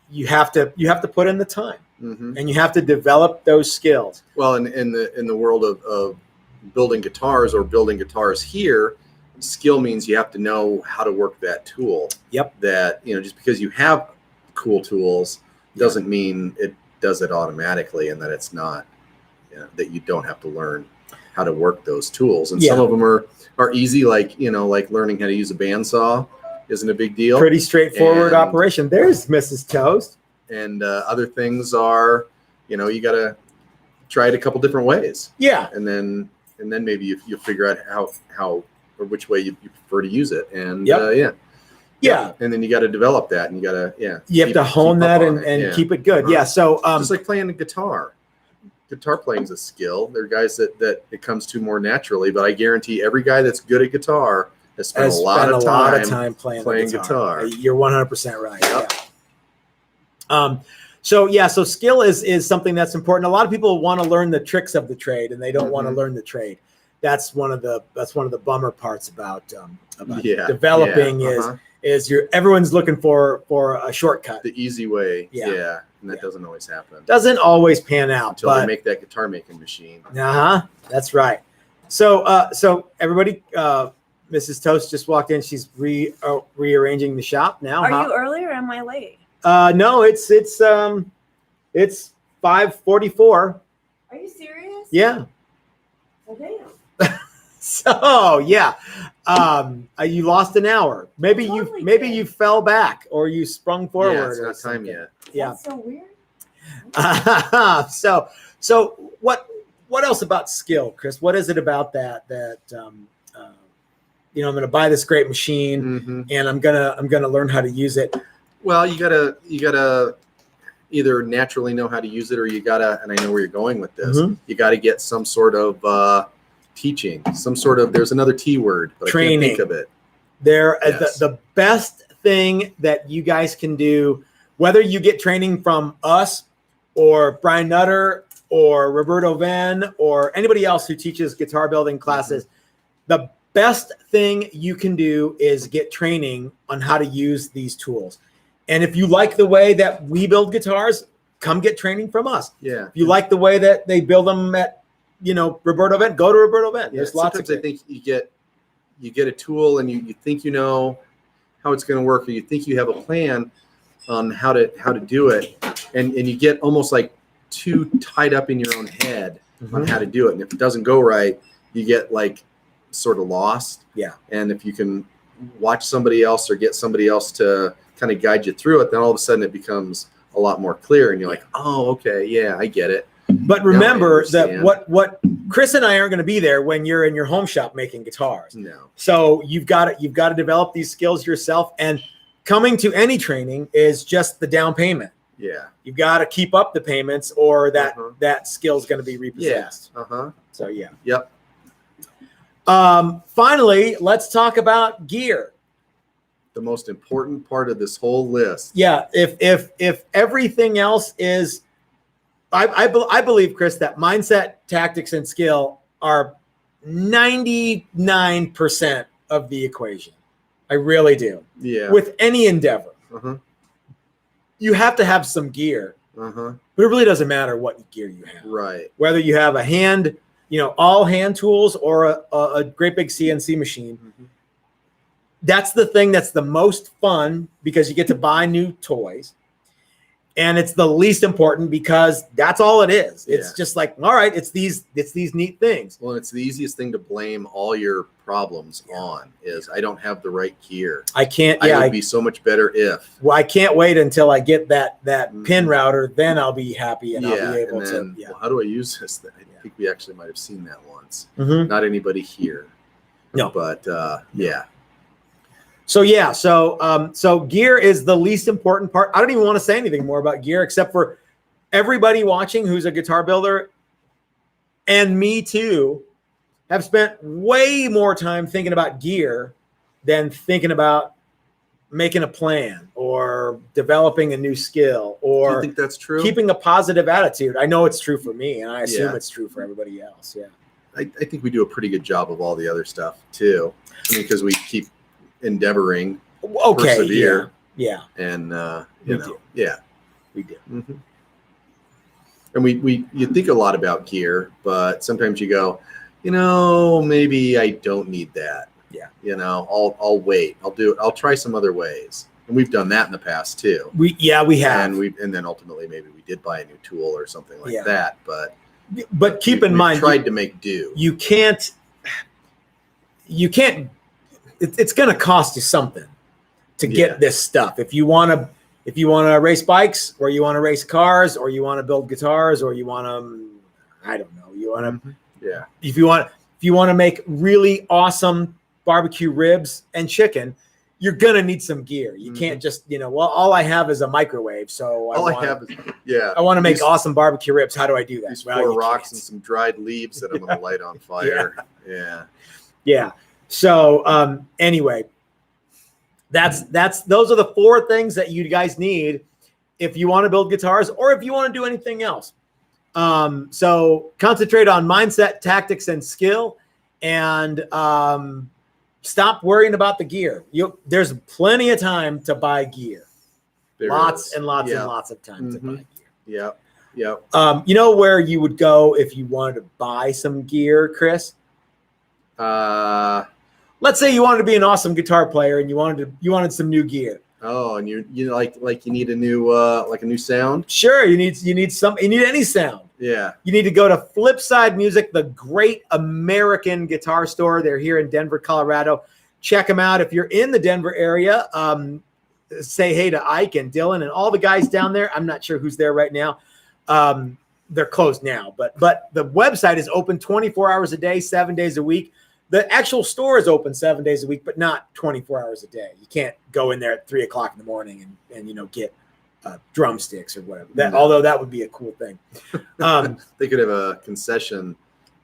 you have to put in the time, and you have to develop those skills. Well, in the world of building guitars or building guitars here, skill means you have to know how to work that tool. Yep. That, just because you have cool tools doesn't mean it does it automatically, and that it's not, that you don't have to learn how to work those tools. And some of them are easy, like learning how to use a bandsaw isn't a big deal. Pretty straightforward operation. There's Mrs. Toast. And other things are, you got to try it a couple different ways. Yeah. And then maybe you'll figure out how or which way you prefer to use it. And and then you got to develop that, and you got to you have to hone that and keep it good. So just like playing the guitar playing is a skill. There are guys that it comes to more naturally, but I guarantee every guy that's good at guitar has spent a lot of time playing guitar. You're 100% right. Yep. Yeah. So skill is something that's important. A lot of people want to learn the tricks of the trade, and they don't want to learn the trade. That's one of the bummer parts about developing is everyone's looking for a shortcut, the easy way. Yeah, and that doesn't always happen. Doesn't always pan out until they make that guitar making machine. That's right. So everybody, Mrs. Toast just walked in. She's rearranging the shop now. Are you early or am I late? No, it's 5:44. Are you serious? Yeah. Oh, damn. So yeah, you lost an hour. Maybe you fell back or you sprung forward. Yeah, it's not time yet. Yeah. That's so weird. So what else about skill, Chris? What is it about that I'm going to buy this great machine and I'm gonna learn how to use it? Well, you gotta either naturally know how to use it, or you gotta, and I know where you're going with this. You gotta get some sort of teaching, some sort of. There's another T word, but training. I can't think of it. The best thing that you guys can do, whether you get training from us or Brian Nutter or Roberto Venn or anybody else who teaches guitar building classes, the best thing you can do is get training on how to use these tools. And if you like the way that we build guitars, come get training from us. Yeah. If you like the way that they build them at, Roberto Venn, go to Roberto Venn. Yeah, there's lots of I think you get a tool and you think you know how it's going to work, or you think you have a plan on how to do it, and you get almost like too tied up in your own head on how to do it. And if it doesn't go right, you get like sort of lost. Yeah. And if you can watch somebody else or get somebody else to kind of guide you through it, then all of a sudden it becomes a lot more clear, and you're like, oh, okay, yeah, I get it. But remember that what Chris and I aren't going to be there when you're in your home shop making guitars. No. So you've got to develop these skills yourself, and coming to any training is just the down payment. Yeah. You've got to keep up the payments, or that skill is going to be repossessed. Yeah. So yeah. Yep. Finally, let's talk about gear. The most important part of this whole list. Yeah. If everything else is, I believe, Chris, that mindset, tactics, and skill are 99% of the equation. I really do. Yeah. With any endeavor, you have to have some gear. But it really doesn't matter what gear you have. Right. Whether you have a hand, all hand tools, or a great big CNC machine. That's the thing that's the most fun, because you get to buy new toys. And it's the least important because that's all it is. It's just like, all right, it's these neat things. Well, it's the easiest thing to blame all your problems on is I don't have the right gear. I can't. I would be so much better if. Well, I can't wait until I get that pin router. Then I'll be happy and I'll be able to. Yeah. Well, how do I use this? I think we actually might have seen that once. Not anybody here. No. But yeah. So gear is the least important part. I don't even want to say anything more about gear, except for everybody watching who's a guitar builder, and me too, have spent way more time thinking about gear than thinking about making a plan or developing a new skill or Do you think that's true? Keeping a positive attitude. I know it's true for me, and I assume it's true for everybody else. Yeah. I think we do a pretty good job of all the other stuff too. I mean, because we keep endeavoring, persevere, and we do. And you think a lot about gear, but sometimes you go, maybe I don't need that. I'll wait. I'll try some other ways, and we've done that in the past too. We have, and then ultimately maybe we did buy a new tool or something like that, but keep in mind, tried to make do. You can't. It's going to cost you something to get this stuff. If you want to race bikes, or you want to race cars, or you want to build guitars, or you want to, I don't know, you want to, if you want to make really awesome barbecue ribs and chicken, you're going to need some gear. You can't just, all I have is a microwave. So I want to make awesome barbecue ribs. How do I do that? These 4 rocks and some dried leaves that I'm going to light on fire. So anyway, those are the 4 things that you guys need if you want to build guitars or if you want to do anything else. So concentrate on mindset, tactics, and skill, and stop worrying about the gear. There's plenty of time to buy gear. Lots and lots of time to buy gear. Yeah. You know where you would go if you wanted to buy some gear, Chris? Let's say you wanted to be an awesome guitar player and you wanted some new gear. Oh, and you like you need a new like a new sound? Sure, you need any sound. Yeah. You need to go to Flipside Music, the great American guitar store. They're here in Denver, Colorado. Check them out. If you're in the Denver area, say hey to Ike and Dylan and all the guys down there. I'm not sure who's there right now. They're closed now, but the website is open 24 hours a day, 7 days a week. The actual store is open 7 days a week, but not 24 hours a day. You can't go in there at 3 o'clock in the morning and get drumsticks or whatever. Although that would be a cool thing. They could have a concession.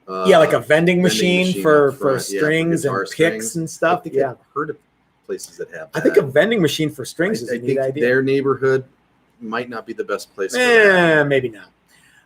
Like a vending machine for strings and picks and stuff. I've heard of places that have that. I think a vending machine for strings is a neat idea. Their neighborhood might not be the best place for that. Maybe not.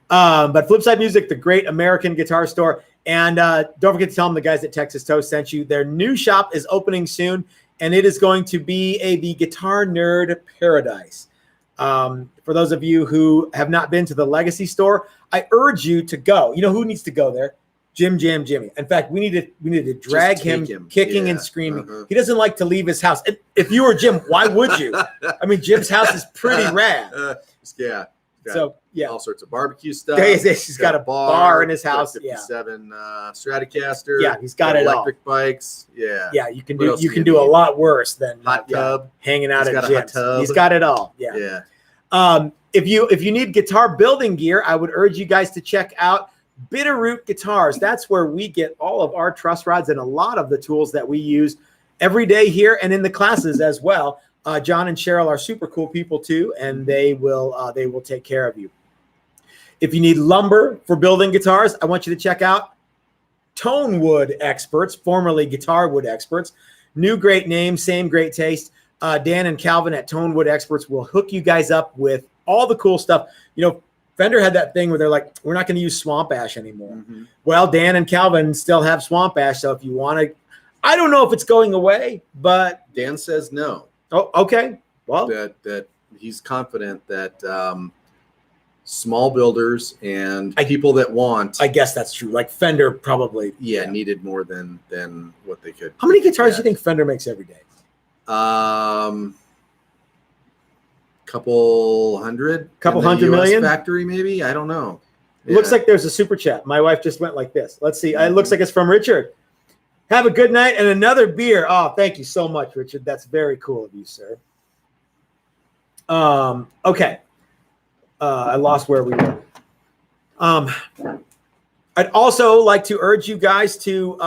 But Flipside Music, the great American guitar store. And don't forget to tell them the guys at Texas Toast sent you. Their new shop is opening soon, and it is going to be the Guitar Nerd Paradise. For those of you who have not been to the Legacy store, I urge you to go. You know who needs to go there? Jim Jam Jimmy. In fact, we need to drag him kicking and screaming. He doesn't like to leave his house. If you were Jim, why would you? I mean, Jim's house is pretty rad. So all sorts of barbecue stuff. He's got a bar in his house. 57 Stratocaster. Yeah, he's got it all. Electric bikes. Yeah. Yeah, you can do a lot worse than hot tub. Hanging out at Jim's. He's got it all. Yeah. If you need guitar building gear, I would urge you guys to check out Bitterroot Guitars. That's where we get all of our truss rods and a lot of the tools that we use every day here and in the classes as well. John and Cheryl are super cool people too, and they will take care of you. If you need lumber for building guitars, I want you to check out Tone Wood Experts, formerly Guitar Wood Experts. New great name, same great taste. Dan and Calvin at Tone Wood Experts will hook you guys up with all the cool stuff. You know, Fender had that thing where they're like, we're not going to use swamp ash anymore. Mm-hmm. Well, Dan and Calvin still have swamp ash. So if you want to, I don't know if it's going away, but Dan says no. Oh, okay. Well, that he's confident that small builders and people that want, I guess that's true. Like Fender probably needed more than what they could. How many guitars do you think Fender makes every day? Couple hundred million factory, maybe. I don't know. It looks like there's a super chat. My wife just went like this. Let's see. It looks like it's from Richard. Have a good night and another beer. Oh, thank you so much, Richard. That's very cool of you, sir. Okay. I lost where we were. I'd also like to urge you guys to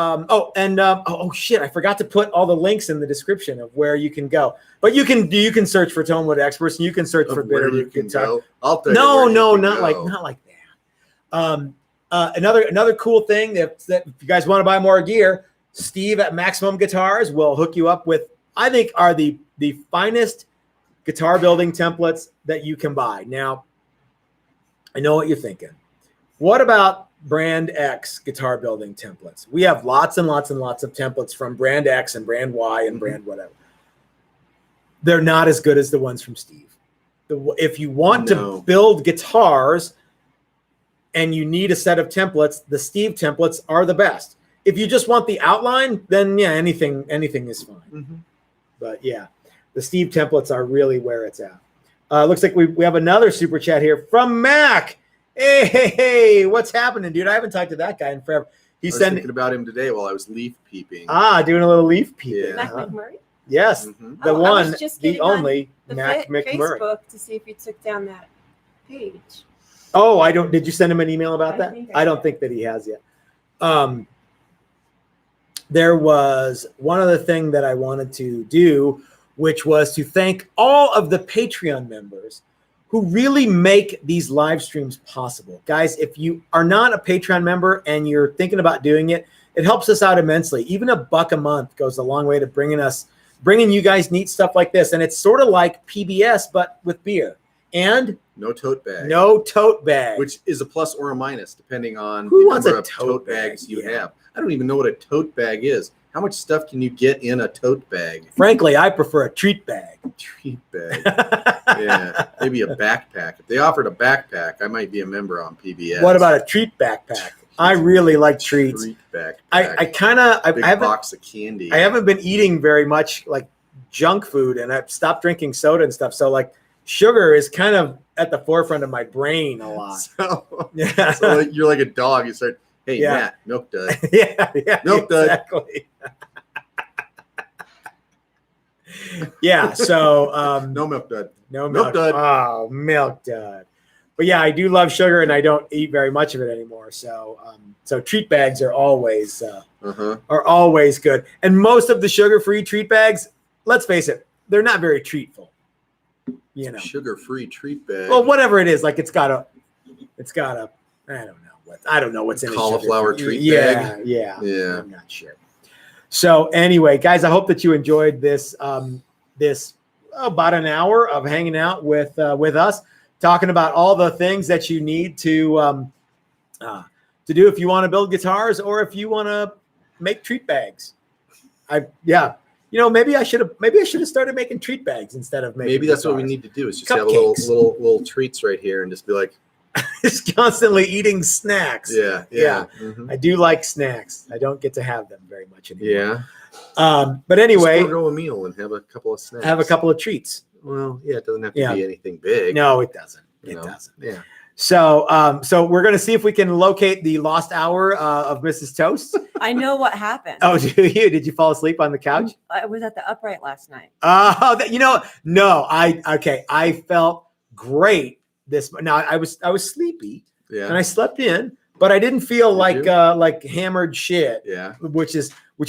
shit, I forgot to put all the links in the description of where you can go. But you can search for Tone Wood Experts and you can search for Bitterroot Guitar. Not like that. Another cool thing that if you guys want to buy more gear, Steve at Maximum Guitars will hook you up with, I think, are the finest guitar building templates that you can buy. Now, I know what you're thinking. What about Brand X guitar building templates? We have lots and lots and lots of templates from Brand X and Brand Y and Brand whatever. They're not as good as the ones from Steve. If you want to build guitars and you need a set of templates, the Steve templates are the best. If you just want the outline, then anything is fine. Mm-hmm. But the Steve templates are really where it's at. Looks like we have another super chat here from Mac. Hey, what's happening, dude? I haven't talked to that guy in forever. I was thinking about him today while I was leaf peeping. Doing a little leaf peeping. Yeah. Mac McMurray? Yes, the one, the only Mac McMurray. Facebook to see if you took down that page. Oh, did you send him an email about that? I don't think that he has yet. There was one other thing that I wanted to do, which was to thank all of the Patreon members who really make these live streams possible. Guys, if you are not a Patreon member and you're thinking about doing it, it helps us out immensely. Even $1 a month goes a long way to bringing you guys neat stuff like this. And it's sort of like PBS, but with beer. And no tote bag. No tote bag. Which is a plus or a minus, depending on Who the wants number a of tote bags you bag? have. I don't even know what a tote bag is. How much stuff can you get in a tote bag? Frankly, I prefer a treat bag. Treat bag. Yeah, maybe a backpack. If they offered a backpack, I might be a member on PBS. What about a treat backpack? I really like treats. Treat backpack. I haven't box of candy. I haven't been eating very much like junk food, and I've stopped drinking soda and stuff. So like sugar is kind of at the forefront of my brain a lot. So, yeah. So you're like a dog. You start, hey, Matt, milk dud. yeah, milk dud. Exactly. Yeah, so no milk dud. No milk dud. Oh, milk dud. But yeah, I do love sugar, and I don't eat very much of it anymore. So, so treat bags are always good. And most of the sugar-free treat bags, let's face it, they're not very treatful. You know, sugar-free treat bag. Well, whatever it is, like it's got a. I don't know what's in cauliflower treat bag. Yeah. I'm not sure. So anyway, guys, I hope that you enjoyed this. This about an hour of hanging out with us, talking about all the things that you need to do if you want to build guitars or if you want to make treat bags. Maybe I should have started making treat bags instead of making. Maybe that's guitars. what we need to do is just Cupcakes. have a little treats right here and just be like, just constantly eating snacks. Yeah. Mm-hmm. I do like snacks. I don't get to have them very much anymore. Yeah. But anyway, just forego a meal and have a couple of snacks. Have a couple of treats. Well, yeah, it doesn't have to be anything big. No, it doesn't. Doesn't. Yeah. So we're going to see if we can locate the lost hour of Mrs. Toast. I know what happened. Oh, did you fall asleep on the couch? I was at the upright last night. I felt great I was sleepy. Yeah. And I slept in, but I didn't feel like hammered shit. Yeah. Which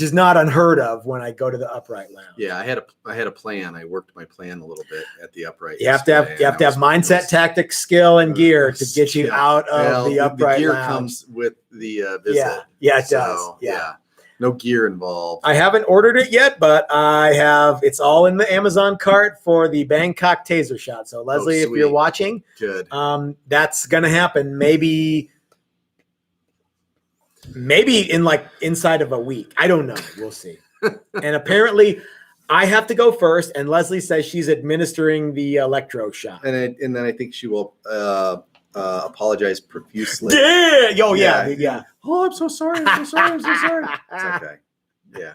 is not unheard of when I go to the upright lounge. Yeah, I had a plan. I worked my plan a little bit at the upright. You have to have mindset, tactics, skill, and gear to get you out of the upright the gear lounge. comes with the visit. Yeah, it does. Yeah. No gear involved. I haven't ordered it yet, but I have. It's all in the Amazon cart for the Bangkok taser shot. So Leslie, if you're watching, good. That's gonna happen. Maybe in inside of a week. I don't know. We'll see. And apparently I have to go first, and Leslie says she's administering the electro shot. And then I think she will apologize profusely. Yeah. Oh, I'm so sorry. It's okay. Yeah.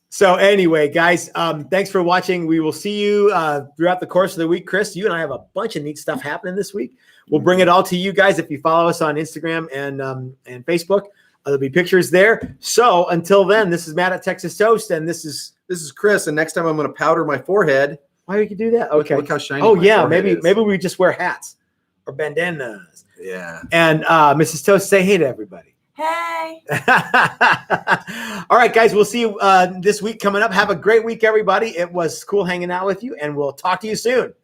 So anyway, guys, thanks for watching. We will see you throughout the course of the week. Chris, you and I have a bunch of neat stuff happening this week. We'll bring it all to you guys if you follow us on Instagram and Facebook. There'll be pictures there. So until then, this is Matt at Texas Toast, and this is Chris. And next time I'm going to powder my forehead. Why would you do that? Okay. Look how shiny. Oh yeah, maybe we just wear hats or bandanas. Yeah. And Mrs. Toast, say hey to everybody. Hey. All right, guys, we'll see you this week coming up. Have a great week, everybody. It was cool hanging out with you, and we'll talk to you soon.